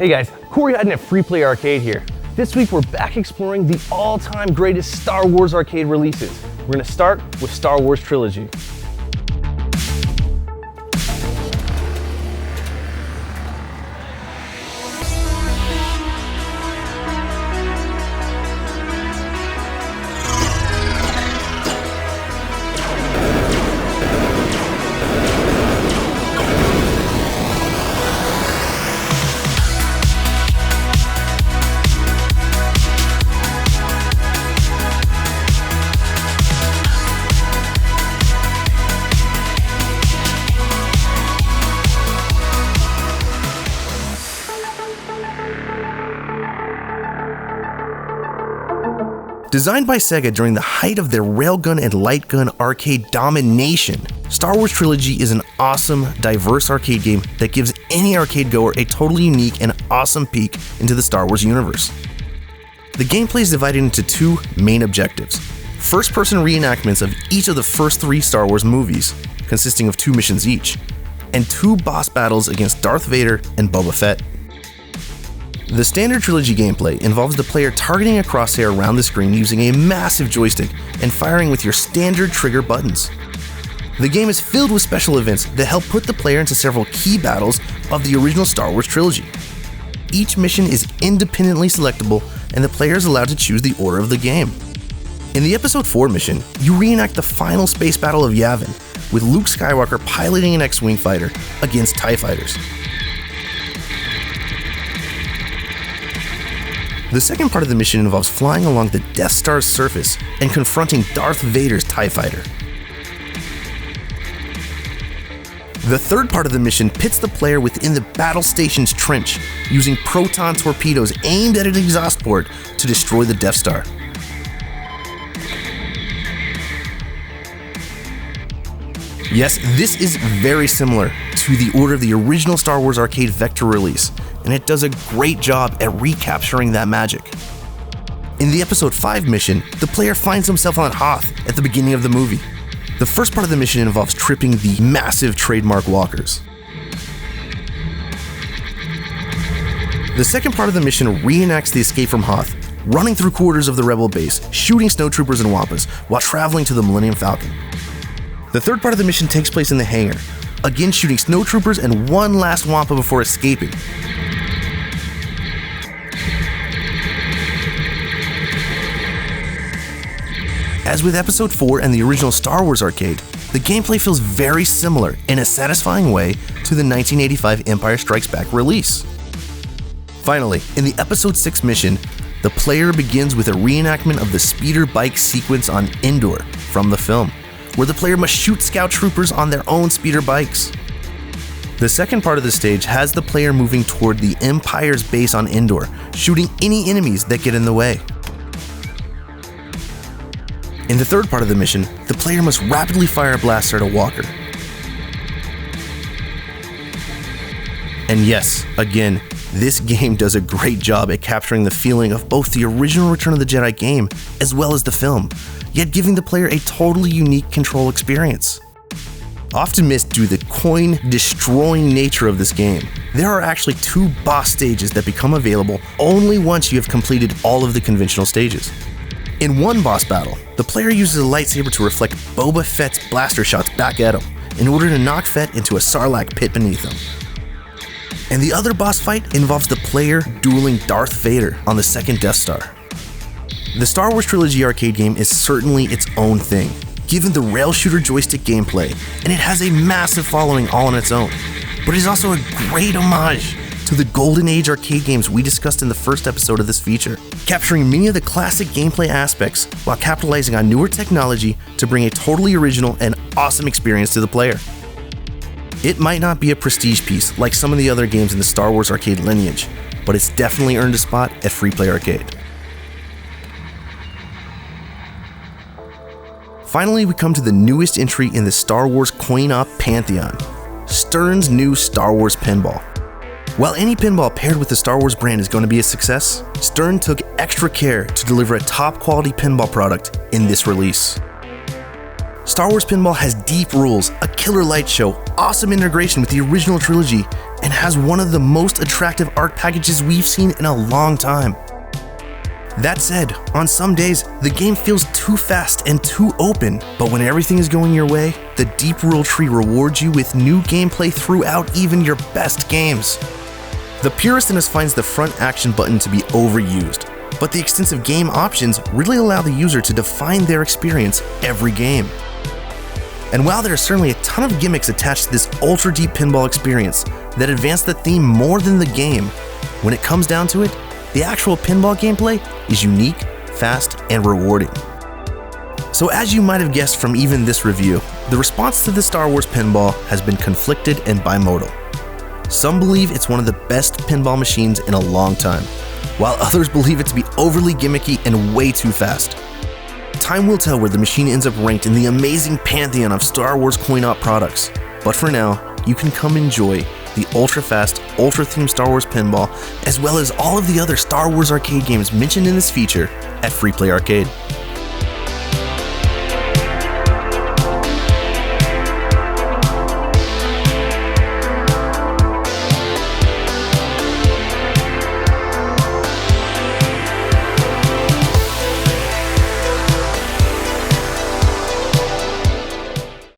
Hey guys, Corey Hutton at Free Play Arcade here. This week we're back exploring the all-time greatest Star Wars arcade releases. We're going to start with Star Wars Trilogy. Designed by Sega during the height of their railgun and lightgun arcade domination, Star Wars Trilogy is an awesome, diverse arcade game that gives any arcade goer a totally unique and awesome peek into the Star Wars universe. The gameplay is divided into two main objectives: first-person reenactments of each of the first three Star Wars movies, consisting of 2 missions each, and 2 boss battles against Darth Vader and Boba Fett. The standard trilogy gameplay involves the player targeting a crosshair around the screen using a massive joystick and firing with your standard trigger buttons. The game is filled with special events that help put the player into several key battles of the original Star Wars trilogy. Each mission is independently selectable, and the player is allowed to choose the order of the game. In the Episode 4 mission, you reenact the final space battle of Yavin, with Luke Skywalker piloting an X-Wing fighter against TIE fighters. The second part of the mission involves flying along the Death Star's surface and confronting Darth Vader's TIE fighter. The third part of the mission pits the player within the battle station's trench, using proton torpedoes aimed at an exhaust port to destroy the Death Star. Yes, this is very similar to the order of the original Star Wars Arcade Vector release, and it does a great job at recapturing that magic. In the Episode 5 mission, the player finds himself on Hoth at the beginning of the movie. The first part of the mission involves tripping the massive trademark walkers. The second part of the mission reenacts the escape from Hoth, running through quarters of the Rebel base, shooting snowtroopers and Wampas while traveling to the Millennium Falcon. The third part of the mission takes place in the hangar, again shooting snowtroopers and one last Wampa before escaping. As with Episode 4 and the original Star Wars arcade, the gameplay feels very similar in a satisfying way to the 1985 Empire Strikes Back release. Finally, in the Episode 6 mission, the player begins with a reenactment of the speeder bike sequence on Endor from the film, where the player must shoot scout troopers on their own speeder bikes. The second part of the stage has the player moving toward the Empire's base on Endor, shooting any enemies that get in the way. In the third part of the mission, the player must rapidly fire a blaster at a walker. And yes, again, this game does a great job at capturing the feeling of both the original Return of the Jedi game as well as the film, yet giving the player a totally unique control experience. Often missed due to the coin-destroying nature of this game, there are actually 2 boss stages that become available only once you have completed all of the conventional stages. In one boss battle, the player uses a lightsaber to reflect Boba Fett's blaster shots back at him in order to knock Fett into a Sarlacc pit beneath him. And the other boss fight involves the player dueling Darth Vader on the second Death Star. The Star Wars Trilogy arcade game is certainly its own thing, given the rail shooter joystick gameplay, and it has a massive following all on its own. But it is also a great homage to the Golden Age arcade games we discussed in the first episode of this feature, capturing many of the classic gameplay aspects while capitalizing on newer technology to bring a totally original and awesome experience to the player. It might not be a prestige piece like some of the other games in the Star Wars arcade lineage, but it's definitely earned a spot at Free Play Arcade. Finally, we come to the newest entry in the Star Wars coin-op pantheon, Stern's new Star Wars Pinball. While any pinball paired with the Star Wars brand is going to be a success, Stern took extra care to deliver a top-quality pinball product in this release. Star Wars Pinball has deep rules, a killer light show, awesome integration with the original trilogy, and has one of the most attractive art packages we've seen in a long time. That said, on some days, the game feels too fast and too open, but when everything is going your way, the deep rule tree rewards you with new gameplay throughout even your best games. The purist in us finds the front action button to be overused, but the extensive game options really allow the user to define their experience every game. And while there are certainly a ton of gimmicks attached to this ultra-deep pinball experience that advance the theme more than the game, when it comes down to it, the actual pinball gameplay is unique, fast, and rewarding. So as you might have guessed from even this review, the response to the Star Wars Pinball has been conflicted and bimodal. Some believe it's one of the best pinball machines in a long time, while others believe it to be overly gimmicky and way too fast. Time will tell where the machine ends up ranked in the amazing pantheon of Star Wars coin-op products, but for now, you can come enjoy the ultra-fast, ultra-themed Star Wars Pinball, as well as all of the other Star Wars arcade games mentioned in this feature at Free Play Arcade.